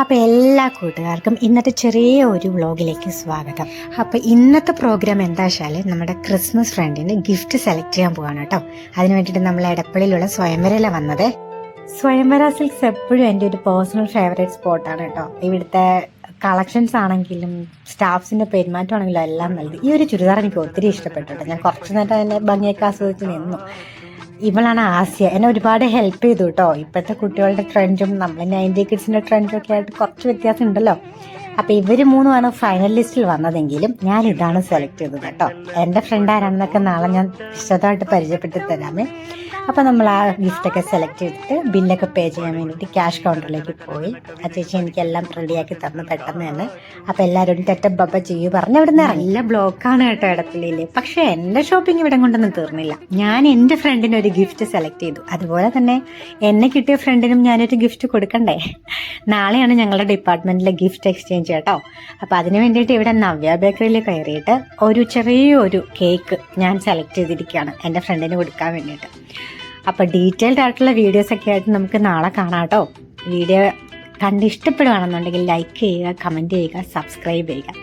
അപ്പോൾ എല്ലാ കൂട്ടുകാർക്കും ഇന്നത്തെ ചെറിയ ഒരു വ്ളോഗിലേക്ക് സ്വാഗതം. അപ്പോൾ ഇന്നത്തെ പ്രോഗ്രാം എന്താ വെച്ചാൽ നമ്മുടെ ക്രിസ്മസ് ഫ്രണ്ടിന് ഗിഫ്റ്റ് സെലക്ട് ചെയ്യാൻ പോവാണ് കേട്ടോ. അതിന് വേണ്ടിയിട്ട് നമ്മൾ എടപ്പള്ളിയിലുള്ള സ്വയംവരയിലാണ് വന്നത്. സ്വയംവര സിൽക്സ് എപ്പോഴും എൻ്റെ ഒരു പേഴ്സണൽ ഫേവറേറ്റ് സ്പോട്ടാണ് കേട്ടോ. ഇവിടുത്തെ കളക്ഷൻസ് ആണെങ്കിലും സ്റ്റാഫ്സിൻ്റെ പെരുമാറ്റമാണെങ്കിലും എല്ലാം നല്ലത്. ഈ ഒരു ചുരിദാർ എനിക്ക് ഒത്തിരി ഇഷ്ടപ്പെട്ടു കേട്ടോ. ഞാൻ കുറച്ച് നേരം അതിൻ്റെ ഭംഗിയൊക്കെ ആസ്വദിച്ച് നിന്നു. ഇവളാണ് ആസ്യ. എന്നെ ഒരുപാട് ഹെൽപ്പ് ചെയ്തു കേട്ടോ. ഇപ്പോഴത്തെ കുട്ടികളുടെ ട്രെൻഡും നമ്മൾ 90 കിഡ്സിൻ്റെ ട്രെൻഡും ഒക്കെ ആയിട്ട് കുറച്ച് വ്യത്യാസം ഉണ്ടല്ലോ. അപ്പോൾ ഇവർ മൂന്നുമാണ് ഫൈനൽ ലിസ്റ്റിൽ വന്നതെങ്കിലും ഞാൻ ഇതാണ് സെലക്ട് ചെയ്തത് കേട്ടോ. എൻ്റെ ഫ്രണ്ട് ആരാണെന്നൊക്കെ നാളെ ഞാൻ വിശദമായിട്ട് പരിചയപ്പെട്ട് തരാമേ. അപ്പോൾ നമ്മൾ ആ ഗിഫ്റ്റൊക്കെ സെലക്ട് ചെയ്തിട്ട് ബില്ലൊക്കെ പേ ചെയ്യാൻ വേണ്ടിയിട്ട് ക്യാഷ് കൗണ്ടറിലേക്ക് പോയി. ആ ചേച്ചി എനിക്കെല്ലാം റെഡിയാക്കി തന്നു പെട്ടെന്ന് തന്നെ. അപ്പോൾ എല്ലാവരും ബബ്ബ ചെയ്യൂ പറഞ്ഞ് ഇവിടെ നിന്ന് നല്ല ബ്ലോക്കാണ് കേട്ടോ എടപ്പള്ളിയിൽ. പക്ഷേ എൻ്റെ ഷോപ്പിംഗ് ഇവിടെ കൊണ്ടൊന്നും തീർന്നില്ല. ഞാൻ എൻ്റെ ഫ്രണ്ടിന് ഒരു ഗിഫ്റ്റ് സെലക്ട് ചെയ്തു. അതുപോലെ തന്നെ എന്നെ കിട്ടിയ ഫ്രണ്ടിനും ഞാനൊരു ഗിഫ്റ്റ് കൊടുക്കണ്ടേ. നാളെയാണ് ഞങ്ങളുടെ ഡിപ്പാർട്ട്മെൻറ്റിലെ ഗിഫ്റ്റ് എക്സ്ചേഞ്ച് കേട്ടോ. അപ്പോൾ അതിന് വേണ്ടിയിട്ട് ഇവിടെ നവ്യ ബേക്കറിയിൽ കയറിയിട്ട് ഒരു ചെറിയൊരു കേക്ക് ഞാൻ സെലക്ട് ചെയ്തിരിക്കുകയാണ് എൻ്റെ ഫ്രണ്ടിന് കൊടുക്കാൻ വേണ്ടിയിട്ട്. അപ്പോൾ ഡീറ്റെയിൽഡ് ആയിട്ടുള്ള വീഡിയോസൊക്കെ ആയിട്ട് നമുക്ക് നാളെ കാണാം കേട്ടോ. വീഡിയോ കണ്ട് ഇഷ്ടപ്പെടുകയാണെന്നുണ്ടെങ്കിൽ ലൈക്ക് ചെയ്യുക, കമൻറ്റ് ചെയ്യുക, സബ്സ്ക്രൈബ് ചെയ്യുക.